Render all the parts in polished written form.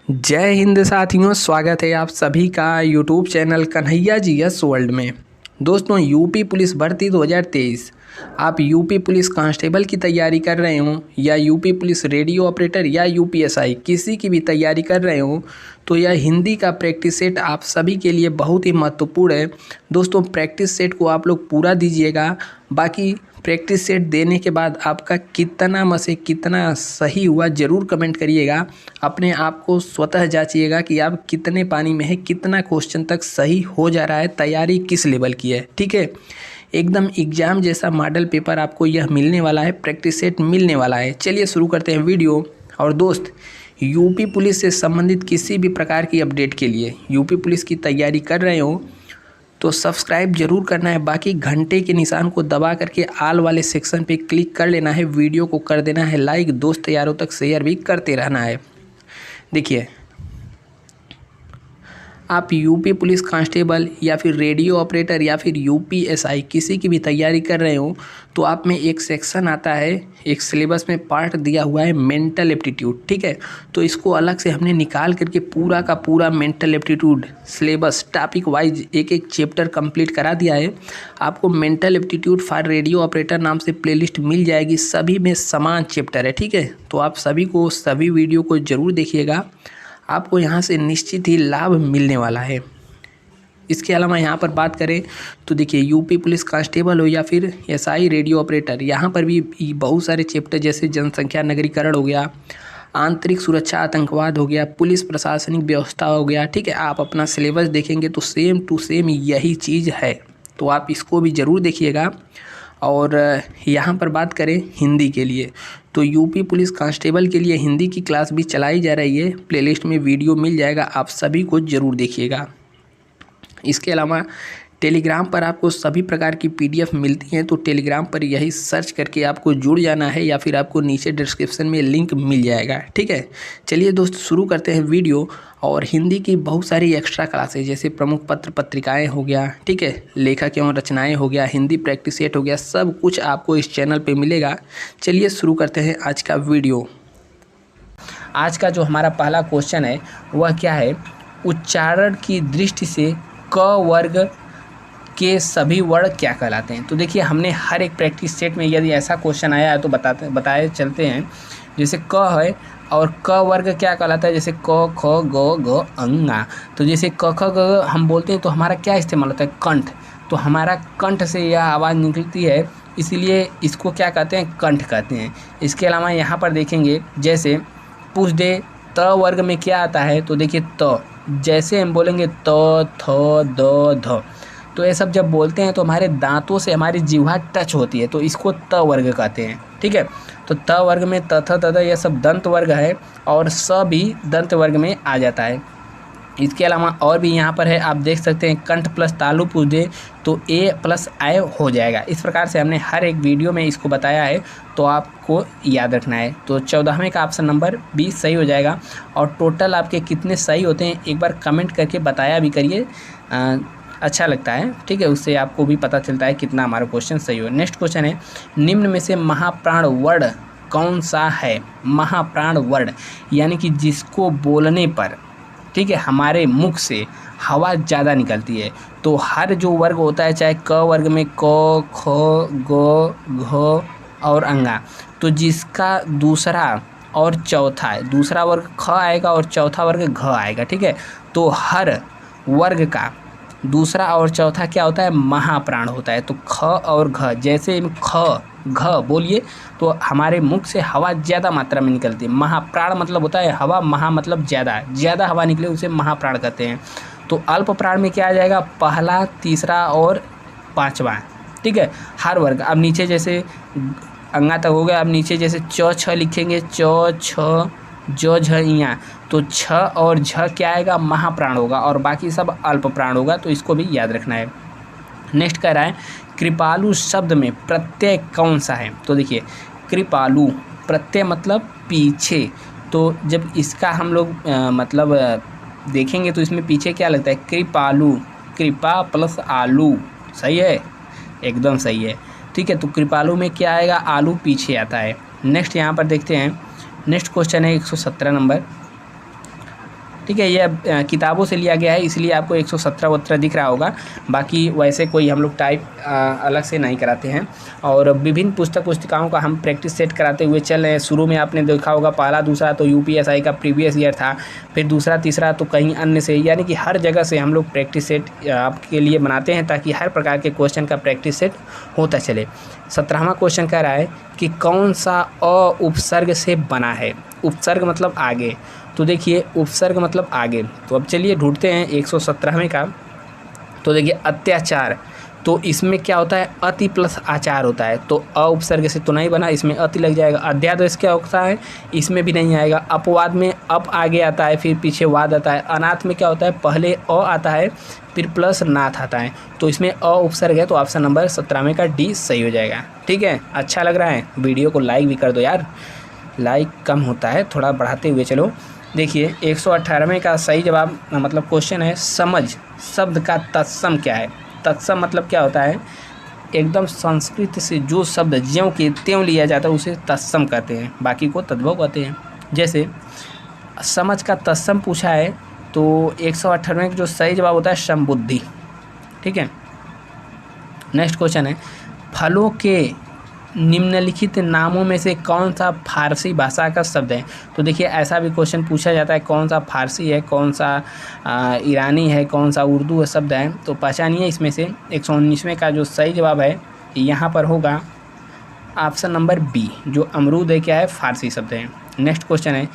जय हिंद साथियों, स्वागत है आप सभी का YouTube channel Kanhaiya ji yes world में। दोस्तों, यूपी पुलिस भर्ती 2023, आप यूपी पुलिस कांस्टेबल की तैयारी कर रहे हो या यूपी पुलिस रेडियो ऑपरेटर या यूपीएसआई किसी की भी तैयारी कर रहे हो तो यह हिंदी का प्रैक्टिस सेट आप सभी के लिए बहुत ही महत्वपूर्ण है। दोस्तों, प्रैक्टिस सेट को आप लोग पूरा दीजिएगा। बाकी प्रैक्टिस सेट देने के बाद आपका कितना सही हुआ ज़रूर कमेंट करिएगा। अपने आप को स्वतः जांचिएगा कि आप कितने पानी में है, कितना क्वेश्चन तक सही हो जा रहा है, तैयारी किस लेवल की है। ठीक है, एकदम एग्जाम जैसा मॉडल पेपर आपको यह मिलने वाला है, प्रैक्टिस सेट मिलने वाला है। चलिए शुरू करते हैं वीडियो। और दोस्त, यूपी पुलिस से संबंधित किसी भी प्रकार की अपडेट के लिए, यूपी पुलिस की तैयारी कर रहे हो तो सब्सक्राइब जरूर करना है। बाकी घंटे के निशान को दबा करके आल वाले सेक्शन पे क्लिक कर लेना है। वीडियो को कर देना है लाइक, दोस्त यारों तक शेयर भी करते रहना है। देखिए, आप यूपी पुलिस कांस्टेबल या फिर रेडियो ऑपरेटर या फिर यूपीएसआई किसी की भी तैयारी कर रहे हो तो आप में एक सेक्शन आता है, एक सिलेबस में पार्ट दिया हुआ है मेंटल एप्टीट्यूड। ठीक है, तो इसको अलग से हमने निकाल करके पूरा का पूरा mental aptitude syllabus topic wise एक एक चैप्टर कंप्लीट करा दिया है। आपको mental aptitude for radio operator नाम से प्लेलिस्ट मिल जाएगी, सभी में समान चैप्टर है। ठीक है, तो आप सभी वीडियो को ज़रूर देखिएगा, आपको यहाँ से निश्चित ही लाभ मिलने वाला है। इसके अलावा यहाँ पर बात करें तो देखिए, यूपी पुलिस कांस्टेबल हो या फिर एसआई रेडियो ऑपरेटर, यहाँ पर भी बहुत सारे चैप्टर जैसे जनसंख्या नगरीकरण हो गया, आंतरिक सुरक्षा आतंकवाद हो गया, पुलिस प्रशासनिक व्यवस्था हो गया। ठीक है, आप अपना सिलेबस देखेंगे तो सेम टू सेम यही चीज़ है, तो आप इसको भी ज़रूर देखिएगा। और यहाँ पर बात करें हिंदी के लिए तो यूपी पुलिस कांस्टेबल के लिए हिंदी की क्लास भी चलाई जा रही है, प्लेलिस्ट में वीडियो मिल जाएगा, आप सभी को ज़रूर देखिएगा। इसके अलावा टेलीग्राम पर आपको सभी प्रकार की पीडीएफ मिलती हैं, तो टेलीग्राम पर यही सर्च करके आपको जुड़ जाना है या फिर आपको नीचे डिस्क्रिप्शन में लिंक मिल जाएगा। ठीक है, चलिए दोस्त शुरू करते हैं वीडियो। और हिंदी की बहुत सारी एक्स्ट्रा क्लासेज जैसे प्रमुख पत्र पत्रिकाएं हो गया, ठीक है, लेखक एवं रचनाएं हो गया, हिंदी प्रैक्टिस सेट हो गया, सब कुछ आपको इस चैनल पर मिलेगा। चलिए शुरू करते हैं आज का वीडियो। आज का जो हमारा पहला क्वेश्चन है वह क्या है, उच्चारण की दृष्टि से क वर्ग के सभी वर्ण क्या कहलाते हैं। तो देखिए, हमने हर एक प्रैक्टिस सेट में यदि ऐसा क्वेश्चन आया है तो बताए चलते हैं। जैसे क है और क वर्ग क्या कहलाता है, जैसे क ख ग घ अंगा। तो जैसे क ख ग हम बोलते हैं तो हमारा क्या इस्तेमाल होता है, कंठ। तो हमारा कंठ से यह आवाज़ निकलती है, इसीलिए इसको क्या कहते हैं, कंठ कहते हैं। इसके अलावा यहाँ पर देखेंगे, जैसे पूछ दे त वर्ग में क्या आता है, तो देखिए त, जैसे हम बोलेंगे त थ द ध, तो ये सब जब बोलते हैं तो हमारे दांतों से हमारी जिह्वा टच होती है, तो इसको त वर्ग कहते हैं। ठीक है, तो त वर्ग में त थ त द यह सब दंत वर्ग है और स भी दंत वर्ग में आ जाता है। इसके अलावा और भी यहाँ पर है, आप देख सकते हैं, कंठ प्लस तालु पूछ दे तो ए प्लस आय हो जाएगा। इस प्रकार से हमने हर एक वीडियो में इसको बताया है, तो आपको याद रखना है। तो 14वें का ऑप्शन नंबर 20 सही हो जाएगा। और टोटल आपके कितने सही होते हैं एक बार कमेंट करके बताया भी करिए, अच्छा लगता है। ठीक है, उससे आपको भी पता चलता है कितना हमारा क्वेश्चन सही हो। नेक्स्ट क्वेश्चन है, निम्न में से महाप्राण वर्ण कौन सा है। महाप्राण वर्ण यानी कि जिसको बोलने पर, ठीक है, हमारे मुख से हवा ज़्यादा निकलती है। तो हर जो वर्ग होता है, चाहे क वर्ग में क ख ग घ और अंगा, तो जिसका दूसरा और चौथा है, दूसरा वर्ग ख आएगा और चौथा वर्ग घ आएगा। ठीक है, तो हर वर्ग का दूसरा और चौथा क्या होता है, महाप्राण होता है। तो ख और घ, जैसे ख घ बोलिए तो हमारे मुख से हवा ज़्यादा मात्रा में निकलती है। महाप्राण मतलब होता है हवा, महा मतलब ज़्यादा हवा निकले उसे महाप्राण कहते हैं। तो अल्प प्राण में क्या आ जाएगा, पहला, तीसरा और पांचवा। ठीक है, हर वर्ग। अब नीचे जैसे अंगा तक हो गया, अब नीचे जैसे च छ लिखेंगे, च छ जो झ इया, तो छ और झ क्या आएगा, महाप्राण होगा और बाकी सब अल्प प्राण होगा, तो इसको भी याद रखना है। नेक्स्ट कह रहा है, कृपालु शब्द में प्रत्यय कौन सा है। तो देखिए, कृपालु प्रत्यय मतलब पीछे, तो जब इसका हम लोग मतलब देखेंगे तो इसमें पीछे क्या लगता है, कृपालु, कृपा प्लस आलू, सही है, एकदम सही है। ठीक है, तो कृपालु में क्या आएगा, आलू पीछे आता है। नेक्स्ट यहाँ पर देखते हैं, नेक्स्ट क्वेश्चन है 117 नंबर, ठीक है। ये किताबों से लिया गया है, इसलिए आपको 117 दिख रहा होगा। बाकी वैसे कोई हम लोग टाइप अलग से नहीं कराते हैं। और विभिन्न पुस्तिकाओं का हम प्रैक्टिस सेट कराते हुए चल रहे हैं। शुरू में आपने देखा होगा पहला दूसरा तो यूपीएसआई का प्रीवियस ईयर था, फिर दूसरा तीसरा तो कहीं अन्य से, यानी कि हर जगह से हम लोग प्रैक्टिस सेट आपके लिए बनाते हैं ताकि हर प्रकार के क्वेश्चन का प्रैक्टिस सेट होता चले। 17वां क्वेश्चन कह रहा है कि कौन सा अ उपसर्ग से बना है। उपसर्ग मतलब आगे, तो देखिए उपसर्ग मतलब आगे। तो अब चलिए ढूंढते हैं 117वें का। तो देखिए अत्याचार, तो इसमें क्या होता है, अति प्लस आचार होता है, तो अ उपसर्ग से तो नहीं बना, इसमें अति लग जाएगा। अध्यादेश क्या होता है, इसमें भी नहीं आएगा। अपवाद में अप आगे आता है, फिर पीछे वाद आता है। अनाथ में क्या होता है, पहले अ आता है फिर प्लस नाथ आता है, तो इसमें अ उपसर्ग है, तो ऑप्शन नंबर 17वें का डी सही हो जाएगा। ठीक है, अच्छा लग रहा है, वीडियो को लाइक भी कर दो यार, लाइक कम होता है, थोड़ा बढ़ाते हुए चलो। देखिए 118वें का सही जवाब मतलब क्वेश्चन है, समझ शब्द का तत्सम क्या है। तत्सम मतलब क्या होता है, एकदम संस्कृत से जो शब्द ज्यों के त्यों लिया जाता है उसे तत्सम कहते हैं, बाकी को तद्भव कहते हैं। जैसे समझ का तत्सम पूछा है, तो 118वें का जो सही जवाब होता है समबुद्धि। ठीक है, नेक्स्ट क्वेश्चन है, फलों के निम्नलिखित नामों में से कौन सा फारसी भाषा का शब्द है। तो देखिए ऐसा भी क्वेश्चन पूछा जाता है, कौन सा फारसी है, कौन सा ईरानी है, कौन सा उर्दू शब्द है, तो पहचानिए इसमें से। 119वें का जो सही जवाब है यहाँ पर होगा ऑप्शन नंबर बी, जो अमरूद है क्या है, फारसी शब्द है। नेक्स्ट क्वेश्चन है,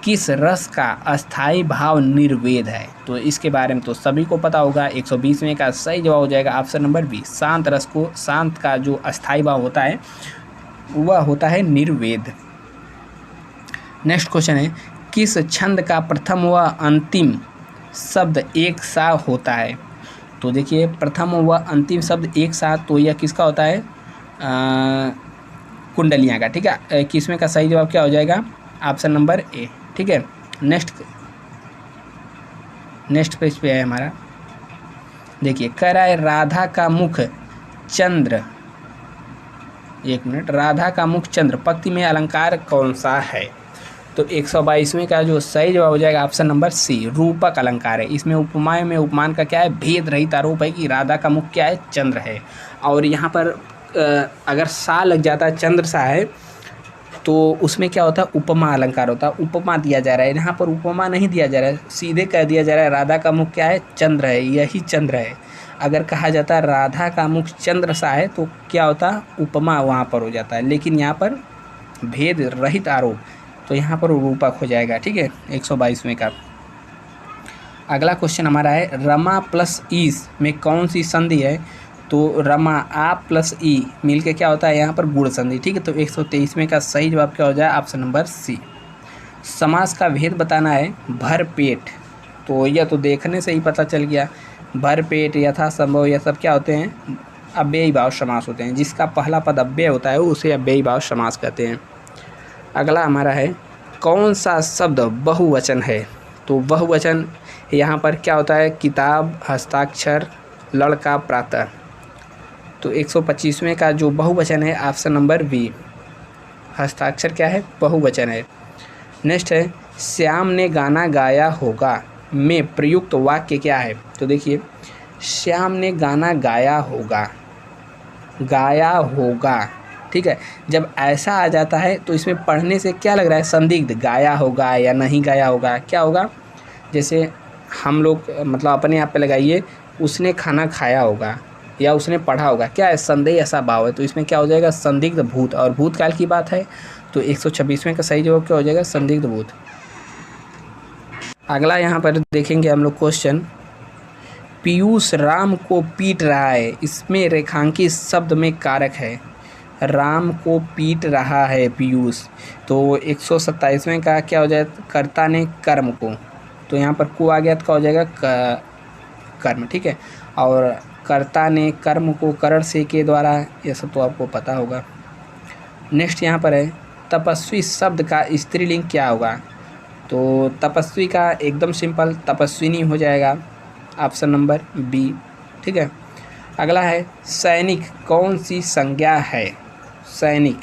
किस रस का अस्थाई भाव निर्वेद है। तो इसके बारे में तो सभी को पता होगा। 120वें का सही जवाब हो जाएगा ऑप्शन नंबर बी, शांत रस को, शांत का जो अस्थाई भाव होता है वह होता है निर्वेद। नेक्स्ट क्वेश्चन है, किस छंद का प्रथम व अंतिम शब्द एक सा होता है। तो देखिए प्रथम व अंतिम शब्द एक साथ, तो यह किसका होता है, कुंडलियाँ का। ठीक है, 21वें का सही जवाब क्या हो जाएगा, ऑप्शन नंबर ए। ठीक है, नेक्स्ट पेज पे है हमारा। देखिए कह रहा है राधा का मुख चंद्र, एक मिनट, राधा का मुख चंद्र पंक्ति में अलंकार कौन सा है। तो 122वें का जो सही जवाब हो जाएगा ऑप्शन नंबर सी, रूपक अलंकार है। इसमें उपमाएं में उपमान का क्या है, भेद रहित आरोप है कि राधा का मुख क्या है, चंद्र है। और यहाँ पर अगर सा लग जाता है, चंद्र सा है, तो उसमें क्या होता है, उपमा अलंकार होता है। उपमा दिया जा रहा है, यहाँ पर उपमा नहीं दिया जा रहा है, सीधे कह दिया जा रहा है राधा का मुख क्या है, चंद्र है, यही चंद्र है। अगर कहा जाता है राधा का मुख चंद्र सा है तो क्या होता है, उपमा वहाँ पर हो जाता है। लेकिन यहाँ पर भेद रहित आरोप, तो यहाँ पर रूपक हो जाएगा। ठीक है, 122वें का। अगला क्वेश्चन हमारा है, रमा प्लस ईस में कौन सी संधि है। तो रमा आ प्लस ई मिल के क्या होता है, यहाँ पर गुण संधि। ठीक है, तो 123वें का सही जवाब क्या हो जाए, ऑप्शन नंबर सी। समास का भेद बताना है, भर पेट, तो यह तो देखने से ही पता चल गया। भर पेट, यथासंभव, यह सब क्या होते हैं, अव्ययी भाव समास होते हैं। जिसका पहला पद अव्यय होता है उसे अव्ययी भाव समास कहते हैं। अगला हमारा है, कौन सा शब्द बहुवचन है। तो बहुवचन यहाँ पर क्या होता है, किताब, हस्ताक्षर, लड़का, प्रातः। तो 125वें का जो बहुवचन है ऑप्शन नंबर बी, हस्ताक्षर क्या है, बहुवचन है। नेक्स्ट है, श्याम ने गाना गाया होगा में प्रयुक्त वाक्य क्या है। तो देखिए श्याम ने गाना गाया होगा, गाया होगा। ठीक है, जब ऐसा आ जाता है तो इसमें पढ़ने से क्या लग रहा है, संदिग्ध, गाया होगा या नहीं गाया होगा, क्या होगा। जैसे हम लोग मतलब अपने आप पे लगाइए, उसने खाना खाया होगा या उसने पढ़ा होगा, क्या है, संदेह ऐसा भाव है, तो इसमें क्या हो जाएगा, संदिग्ध भूत, और भूतकाल की बात है तो 126वें का सही जवाब क्या हो जाएगा, संदिग्ध भूत। अगला यहाँ पर देखेंगे हम लोग क्वेश्चन, पीयूष राम को पीट रहा है, इसमें रेखांकित शब्द में कारक है। राम को पीट रहा है पीयूष, तो 127वें का क्या हो जाए, कर्ता ने कर्म को, तो यहाँ पर को आ गया तो क्या हो जाएगा, कर्म। ठीक है, और कर्ता ने कर्म को करण से के द्वारा, यह सब तो आपको पता होगा। नेक्स्ट यहाँ पर है, तपस्वी शब्द का स्त्रीलिंग क्या होगा। तो तपस्वी का एकदम सिंपल तपस्विनी हो जाएगा, ऑप्शन नंबर बी। ठीक है, अगला है, सैनिक कौन सी संज्ञा है। सैनिक,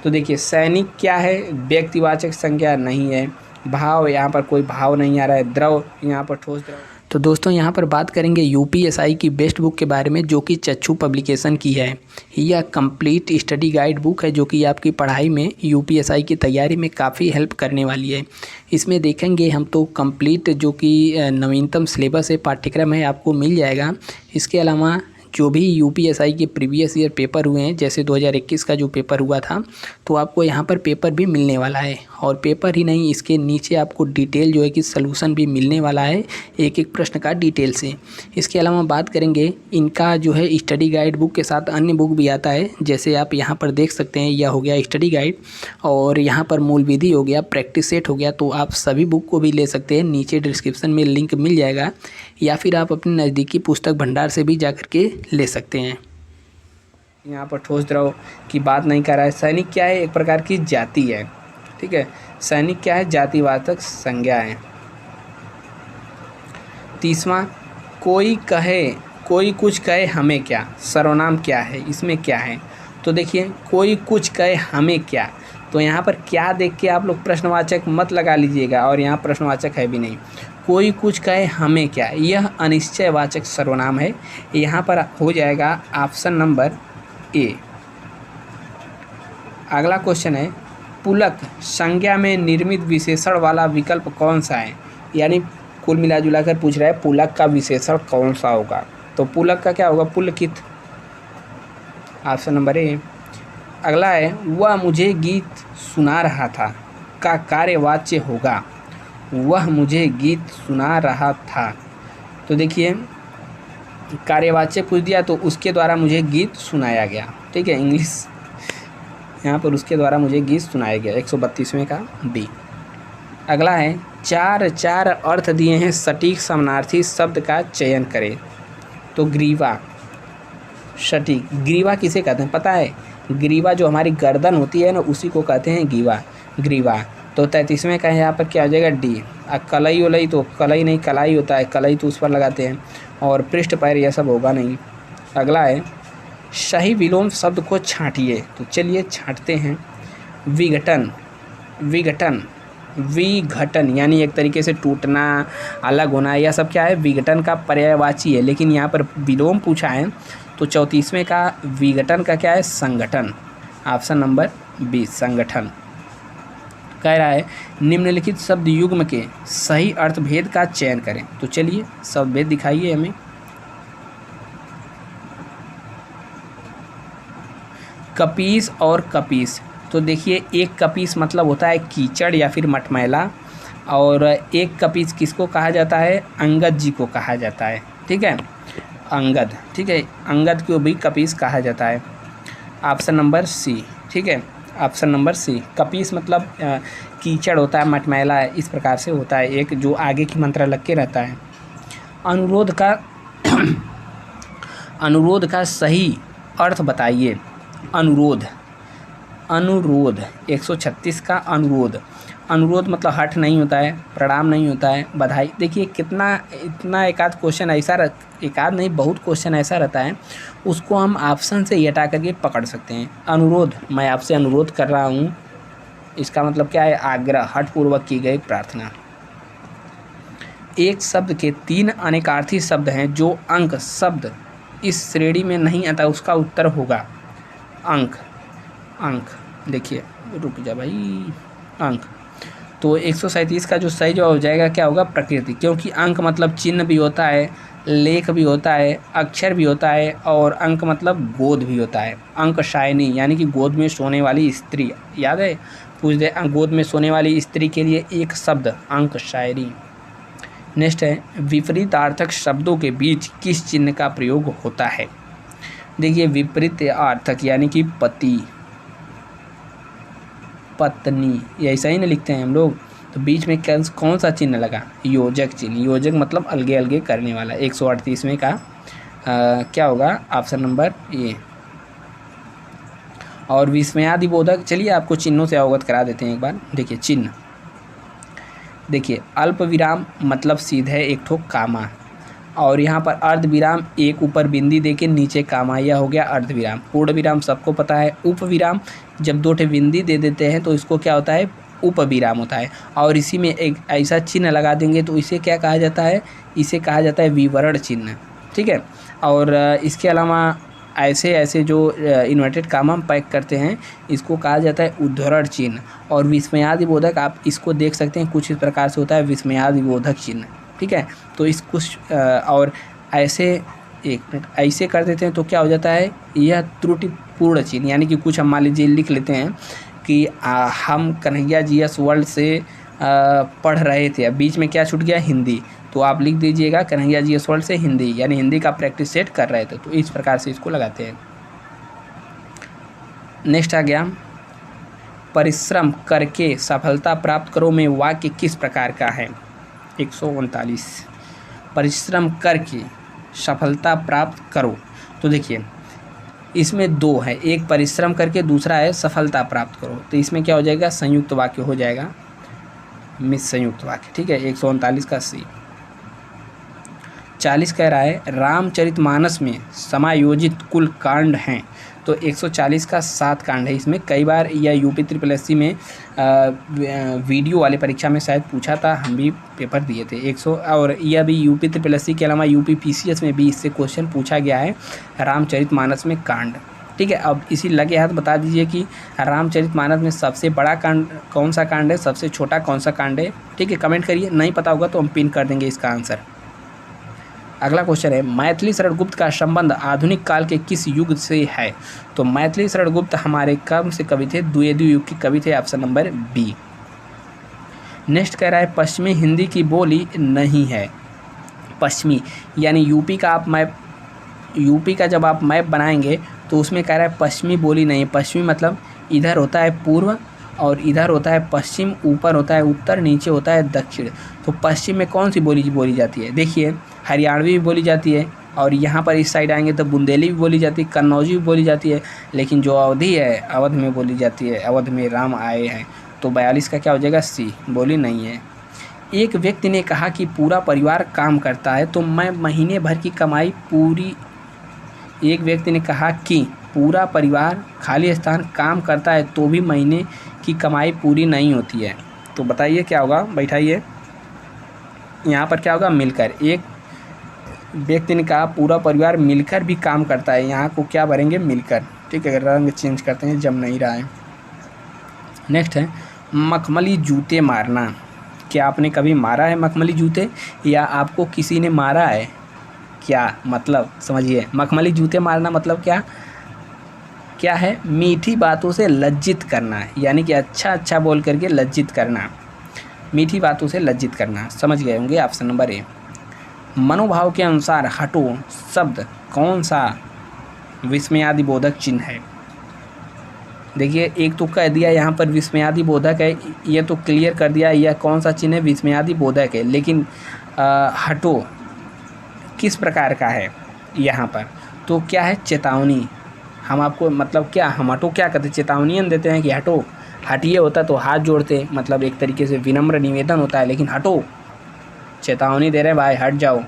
तो देखिए सैनिक क्या है, व्यक्तिवाचक संज्ञा नहीं है, भाव, यहाँ पर कोई भाव नहीं आ रहा है। द्रव, यहाँ पर ठोस द्रव। तो दोस्तों यहाँ पर बात करेंगे यूपीएसआई की बेस्ट बुक के बारे में, जो कि चक्षु पब्लिकेशन की है। यह कंप्लीट स्टडी गाइड बुक है जो कि आपकी पढ़ाई में, यूपीएसआई की तैयारी में काफ़ी हेल्प करने वाली है। इसमें देखेंगे हम तो कंप्लीट जो कि नवीनतम सिलेबस है, पाठ्यक्रम है, आपको मिल जाएगा। इसके अलावा जो भी यूपीएसआई के प्रीवियस ईयर पेपर हुए हैं, जैसे 2021 का जो पेपर हुआ था, तो आपको यहाँ पर पेपर भी मिलने वाला है। और पेपर ही नहीं, इसके नीचे आपको डिटेल जो है कि सलूशन भी मिलने वाला है, एक एक प्रश्न का डिटेल से। इसके अलावा बात करेंगे इनका जो है स्टडी गाइड बुक के साथ अन्य बुक भी आता है, जैसे आप यहाँ पर देख सकते हैं। यह हो गया स्टडी गाइड, और यहाँ पर मूल विधि हो गया, प्रैक्टिस सेट हो गया। तो आप सभी बुक को भी ले सकते हैं, नीचे डिस्क्रिप्शन में लिंक मिल जाएगा, या फिर आप अपने नज़दीकी पुस्तक भंडार से भी जा कर के ले सकते हैं। यहाँ पर ठोस द्रव की बात नहीं कर रहा है। सैनिक क्या है? एक प्रकार की जाति है, ठीक है। सैनिक क्या है? जातिवाचक संज्ञा है। 30वां, कोई कहे, कोई कुछ कहे हमें क्या, सर्वनाम क्या है, इसमें क्या है? तो देखिए, कोई कुछ कहे हमें क्या, तो यहाँ पर क्या देख के आप लोग प्रश्नवाचक मत लगा लीजिएगा, और यहाँ प्रश्नवाचक है भी नहीं। कोई कुछ कहे हमें क्या, यह अनिश्चयवाचक सर्वनाम है। यहाँ पर हो जाएगा ऑप्शन नंबर ए। अगला क्वेश्चन है, पुलक संज्ञा में निर्मित विशेषण वाला विकल्प कौन सा है? यानी कुल मिला जुला कर पूछ रहा है पुलक का विशेषण कौन सा होगा। तो पुलक का क्या होगा? पुलकित, ऑप्शन नंबर ए। अगला है, वह मुझे गीत सुना रहा था का कार्यवाच्य होगा। वह मुझे गीत सुना रहा था, तो देखिए कार्यवाच्य पूछ दिया, तो उसके द्वारा मुझे गीत सुनाया गया, ठीक है। इंग्लिश यहाँ पर उसके द्वारा मुझे गीत सुनाया गया, 132वें का बी। अगला है, चार अर्थ दिए हैं, सटीक समानार्थी शब्द का चयन करें। तो ग्रीवा, सटीक। ग्रीवा किसे कहते हैं पता है? ग्रीवा जो हमारी गर्दन होती है ना, उसी को कहते हैं ग्रीवा। तो 33वें का यहाँ पर क्या हो जाएगा? डी। कलई वलई, तो कलई नहीं, कलाई होता है, कलई तो उस पर लगाते हैं। और पृष्ठ पैर यह सब होगा नहीं। अगला है, सही विलोम शब्द को छांटिए। तो चलिए छांटते हैं। विघटन यानी एक तरीके से टूटना, अलग होना, यह सब क्या है? विघटन का पर्यायवाची है। लेकिन यहाँ पर विलोम पूछा है, तो 34वें का विघटन का क्या है? संगठन, ऑप्शन नंबर बी, संगठन। कह रहा है, निम्नलिखित शब्द युग्म के सही अर्थभेद का चयन करें। तो चलिए शब्द भेद दिखाइए हमें। कपीस और कपीस, तो देखिए एक कपीस मतलब होता है कीचड़ या फिर मटमैला, और एक कपीस किसको कहा जाता है? अंगद जी को कहा जाता है, ठीक है, अंगद, ठीक है, अंगद को भी कपीस कहा जाता है। ऑप्शन नंबर सी, ठीक है, ऑप्शन नंबर सी। कपीस मतलब कीचड़ होता है, मटमैला है, इस प्रकार से होता है, एक जो आगे की मात्रा लग के रहता है। अनुरोध का सही अर्थ बताइए। अनुरोध 136 का अनुरोध मतलब हठ नहीं होता है, प्रणाम नहीं होता है, बधाई। देखिए इतना एकाध क्वेश्चन ऐसा एकाध नहीं, बहुत क्वेश्चन ऐसा रहता है, उसको हम ऑप्शन से ही हटा करके पकड़ सकते हैं। अनुरोध, मैं आपसे अनुरोध कर रहा हूँ, इसका मतलब क्या है? आग्रह, हठपूर्वक की गई प्रार्थना। एक शब्द के 3 अनेकार्थी शब्द हैं, जो अंक शब्द इस श्रेणी में नहीं आता, उसका उत्तर होगा अंक। देखिए रुक जा भाई, अंक। तो 137 का जो सही जवाब हो जाएगा क्या होगा? प्रकृति, क्योंकि अंक मतलब चिन्ह भी होता है, लेख भी होता है, अक्षर भी होता है, और अंक मतलब गोद भी होता है। अंक शायनी यानी कि गोद में सोने वाली स्त्री, याद है? पूछ दे, गोद में सोने वाली स्त्री के लिए एक शब्द अंक शायरी। नेक्स्ट है, विपरीतार्थक शब्दों के बीच किस चिन्ह का प्रयोग होता है? देखिए विपरीत अर्थक यानी कि पति, पत्नी, ये ऐसा ही ना लिखते हैं हम लोग, तो बीच में कौन सा चिन्ह लगा? योजक चिन्ह। योजक मतलब अलगे अलगे करने वाला। 138वें का क्या होगा? Option number A. और विस्मयादिबोधक, चलिए आपको चिन्हों से अवगत करा देते हैं एक बार। देखिए चिन्ह, देखिए अल्प विराम मतलब सीधे एक ठो कामा, और यहाँ पर अर्ध विराम एक ऊपर बिंदी देके नीचे कामा, यह हो गया अर्ध विराम। पूर्ण विराम सबको पता है। उप विराम जब 2 ठे बिंदी दे देते हैं तो इसको क्या होता है? उपविराम होता है, और इसी में एक ऐसा चिन्ह लगा देंगे तो इसे क्या कहा जाता है, इसे कहा जाता है विवरण चिन्ह, ठीक है। और इसके अलावा ऐसे ऐसे जो इन्वर्टेड कामा हम पैक करते हैं इसको कहा जाता है उद्धरण चिन्ह। और विस्मयादिबोधक आप इसको देख सकते हैं कुछ इस प्रकार से होता है विस्मयादिबोधक चिन्ह, ठीक है। तो इस कुछ और ऐसे एक मिनट ऐसे कर देते हैं तो क्या हो जाता है, यह त्रुटिपूर्ण चिन्ह, यानी कि कुछ हम मान लीजिए लिख लेते हैं कि हम कन्हैया जीएस वर्ल्ड से पढ़ रहे थे, अब बीच में क्या छूट गया, हिंदी, तो आप लिख दीजिएगा कन्हैया जीएस वर्ल्ड से हिंदी, यानी हिंदी का प्रैक्टिस सेट कर रहे थे। तो इस प्रकार से इसको लगाते हैं। नेक्स्ट आ गया, परिश्रम करके सफलता प्राप्त करो में वाक्य किस प्रकार का है। 139 परिश्रम करके सफलता प्राप्त करो। तो देखिए इसमें दो है, एक परिश्रम करके, दूसरा है सफलता प्राप्त करो। तो इसमें क्या हो जाएगा, संयुक्त वाक्य हो जाएगा, मिस संयुक्त वाक्य, ठीक है। 139 का सी। 40 कह रहा है रामचरितमानस में समायोजित कुल कांड हैं। तो 140 का 7 कांड है। इसमें कई बार यह यूपी SSS में वीडियो वाले परीक्षा में शायद पूछा था, हम भी पेपर दिए थे 100, और यह भी यूपी SSS के अलावा यूपी PCS में भी इससे क्वेश्चन पूछा गया है, रामचरितमानस में कांड, ठीक है। अब इसी लगे हाथ बता दीजिए कि रामचरितमानस में सबसे बड़ा कांड कौन सा कांड है, सबसे छोटा कौन सा कांड है, ठीक है। कमेंट करिए, नहीं पता होगा तो हम पिन कर देंगे इसका आंसर। अगला क्वेश्चन है मैथिली शरण गुप्त का संबंध आधुनिक काल के किस युग से है। तो मैथिली शरण गुप्त हमारे कब से कवि थे, द्विवेदी युग के कवि थे, ऑप्शन नंबर बी। नेक्स्ट कह रहा है पश्चिमी हिंदी की बोली नहीं है। पश्चिमी यानी यूपी का आप मैप, यूपी का जब आप मैप बनाएंगे तो उसमें कह रहा है पश्चिमी बोली नहीं। पश्चिमी मतलब इधर होता है पूर्व और इधर होता है पश्चिम, ऊपर होता है उत्तर, नीचे होता है दक्षिण। तो पश्चिम में कौन सी बोली बोली जाती है, देखिए हरियाणवी भी बोली जाती है, और यहाँ पर इस साइड आएंगे तो बुंदेली भी बोली जाती है, कन्नौजी भी बोली जाती है, लेकिन जो अवधी है अवध में बोली जाती है, अवध में राम आए हैं। तो 42 का क्या हो जाएगा, सी, बोली नहीं है। एक व्यक्ति ने कहा कि पूरा परिवार काम करता है तो मैं महीने भर की कमाई पूरी, एक व्यक्ति ने कहा कि पूरा परिवार खाली स्थान काम करता है तो भी महीने की कमाई पूरी नहीं होती है। तो बताइए क्या होगा, बैठाइए, यहाँ पर क्या होगा, मिलकर। एक व्यक्ति ने कहा पूरा परिवार मिलकर भी काम करता है, यहाँ को क्या भरेंगे, मिलकर, ठीक है। रंग चेंज करते हैं, जम नहीं रहा है। नेक्स्ट है मखमली जूते मारना। क्या आपने कभी मारा है मखमली जूते, या आपको किसी ने मारा है, क्या मतलब समझिए। मखमली जूते मारना मतलब क्या है, मीठी बातों से लज्जित करना, यानी कि अच्छा बोल करके लज्जित करना, मीठी बातों से लज्जित करना, समझ गए होंगे, ऑप्शन नंबर ए। मनोभाव के अनुसार हटो शब्द कौन सा विस्मयादिबोधक चिन्ह है। देखिए एक तो कह दिया यहाँ पर विस्मयादिबोधक है, ये तो क्लियर कर दिया यह कौन सा चिन्ह है, विस्मयादिबोधक है। लेकिन हटो किस प्रकार का है यहाँ पर, तो क्या है, चेतावनी। हम आपको मतलब क्या, हम हटो क्या कहते हैं, चेतावनी देते हैं कि हटो, हटिए होता तो हाथ जोड़ते, मतलब एक तरीके से विनम्र निवेदन होता है, लेकिन हटो चेतावनी दे रहे हैं भाई हट जाओ।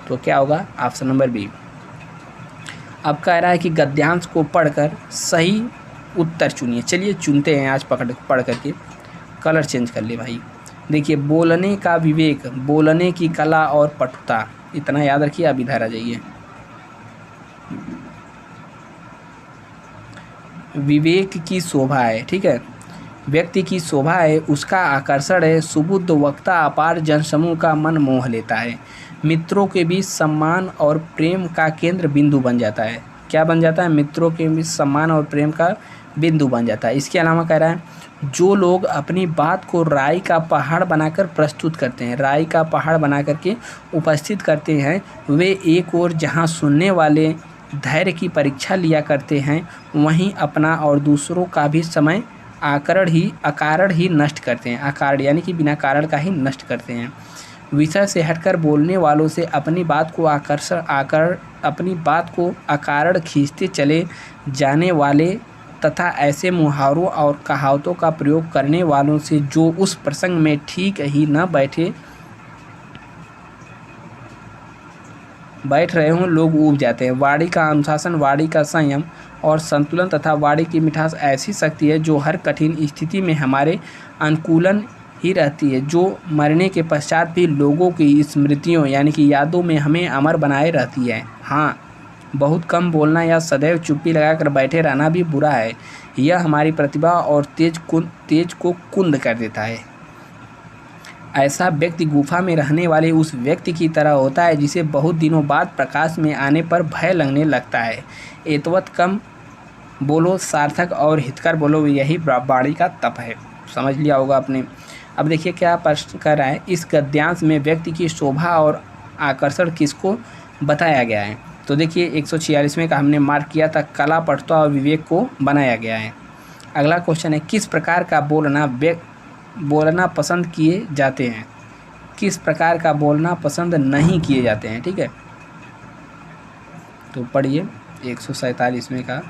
तो क्या होगा, ऑप्शन नंबर बी। अब कह रहा है कि गद्यांश को पढ़कर सही उत्तर चुनिए। चलिए चुनते हैं आज पढ़ करके, कलर चेंज कर ले भाई। देखिए बोलने का विवेक, बोलने की कला और पटुता, इतना याद रखिए। आप इधर आ जाइए। विवेक की शोभा है, ठीक है, व्यक्ति की शोभा है, उसका आकर्षण है, सुबुद्ध वक्ता अपार जनसमूह का मन मोह लेता है, मित्रों के बीच सम्मान और प्रेम का केंद्र बिंदु बन जाता है। क्या बन जाता है, मित्रों के बीच सम्मान और प्रेम का बिंदु बन जाता है। इसके अलावा कह रहा है जो लोग अपनी बात को राई का पहाड़ बनाकर प्रस्तुत करते हैं, राई का पहाड़ बना करके उपस्थित करते हैं, वे एक और जहां सुनने वाले धैर्य की परीक्षा लिया करते हैं, वहीं अपना और दूसरों का भी समय अकारण ही नष्ट करते हैं। अकारण यानी कि बिना कारण का ही नष्ट करते हैं। विषय से हटकर बोलने वालों से अपनी बात को अकारण खींचते चले जाने वाले तथा ऐसे मुहावरों और कहावतों का प्रयोग करने वालों से जो उस प्रसंग में ठीक ही न बैठे बैठ रहे हों लोग ऊब जाते हैं। वाणी का अनुशासन, वाणी का संयम और संतुलन तथा वाणी की मिठास ऐसी शक्ति है जो हर कठिन स्थिति में हमारे अनुकूलन ही रहती है, जो मरने के पश्चात भी लोगों की स्मृतियों यानी कि यादों में हमें अमर बनाए रहती है। हाँ, बहुत कम बोलना या सदैव चुप्पी लगाकर बैठे रहना भी बुरा है। यह हमारी प्रतिभा और तेज को कुंद कर देता है। ऐसा व्यक्ति गुफा में रहने वाले उस व्यक्ति की तरह होता है जिसे बहुत दिनों बाद प्रकाश में आने पर भय लगने लगता है। एतवत कम बोलो, सार्थक और हितकर बोलो, यही वाणी का तप है। समझ लिया होगा आपने। अब देखिए क्या प्रश्न कर रहा है, इस गद्यांश में व्यक्ति की शोभा और आकर्षण किसको बताया गया है। तो देखिए 146वें का हमने मार्क किया था, कला, पटुता और विवेक को बनाया गया है। अगला क्वेश्चन है, किस प्रकार का बोलना पसंद किए जाते हैं, किस प्रकार का बोलना पसंद नहीं किए जाते हैं। ठीक है, तो पढ़िए 147वें का,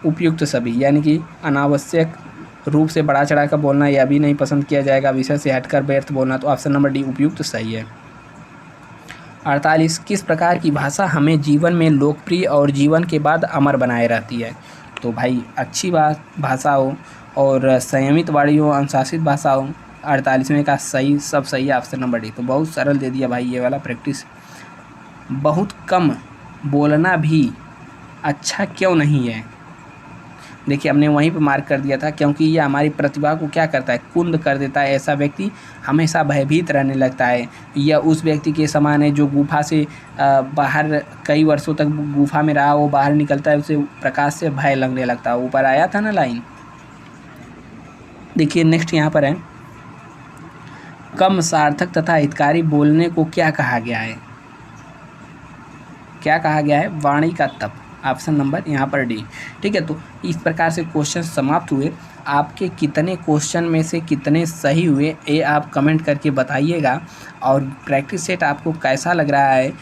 उपयुक्त सभी, यानी कि अनावश्यक रूप से बढ़ा चढ़ा कर बोलना यह भी नहीं पसंद किया जाएगा। विषय से हटकर व्यर्थ बोलना, तो ऑप्शन नंबर डी उपयुक्त सही है। 48, किस प्रकार की भाषा हमें जीवन में लोकप्रिय और जीवन के बाद अमर बनाए रहती है। तो भाई अच्छी भाषा हो और संयमित वाणी हो, अनुशासित भाषा हो। 48वें का सही, सब सही है, ऑप्शन नंबर डी। तो बहुत सरल दे दिया भाई ये वाला प्रैक्टिस। बहुत कम बोलना भी अच्छा क्यों नहीं है। देखिए हमने वहीं पर मार्क कर दिया था, क्योंकि ये हमारी प्रतिभा को क्या करता है, कुंद कर देता है। ऐसा व्यक्ति हमेशा भयभीत रहने लगता है। यह उस व्यक्ति के समान है जो गुफा से बाहर कई वर्षों तक गुफा में रहा, वो बाहर निकलता है, उसे प्रकाश से भय लगने लगता है। ऊपर आया था ना लाइन। देखिए नेक्स्ट यहाँ पर है, कम सार्थक तथा हितकारी बोलने को क्या कहा गया है। क्या कहा गया है, वाणी का तप, ऑप्शन नंबर यहाँ पर डी। ठीक है, तो इस प्रकार से क्वेश्चन समाप्त हुए। आपके कितने क्वेश्चन में से कितने सही हुए ये आप कमेंट करके बताइएगा। और प्रैक्टिस सेट आपको कैसा लग रहा है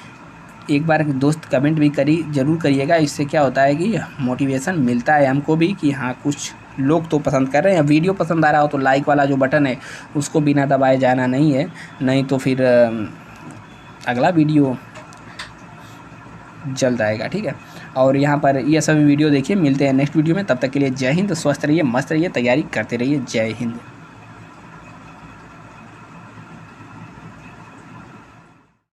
एक बार दोस्त कमेंट भी ज़रूर करिएगा। इससे क्या होता है कि मोटिवेशन मिलता है हमको भी कि हाँ कुछ लोग तो पसंद कर रहे हैं। वीडियो पसंद आ रहा हो तो लाइक वाला जो बटन है उसको बिना दबाए जाना नहीं है, नहीं तो फिर अगला वीडियो जल्द आएगा। ठीक है, और यहाँ पर ये सभी वीडियो देखिए। मिलते हैं नेक्स्ट वीडियो में, तब तक के लिए जय हिंद, स्वस्थ रहिए, मस्त रहिए, तैयारी करते रहिए। जय हिंद।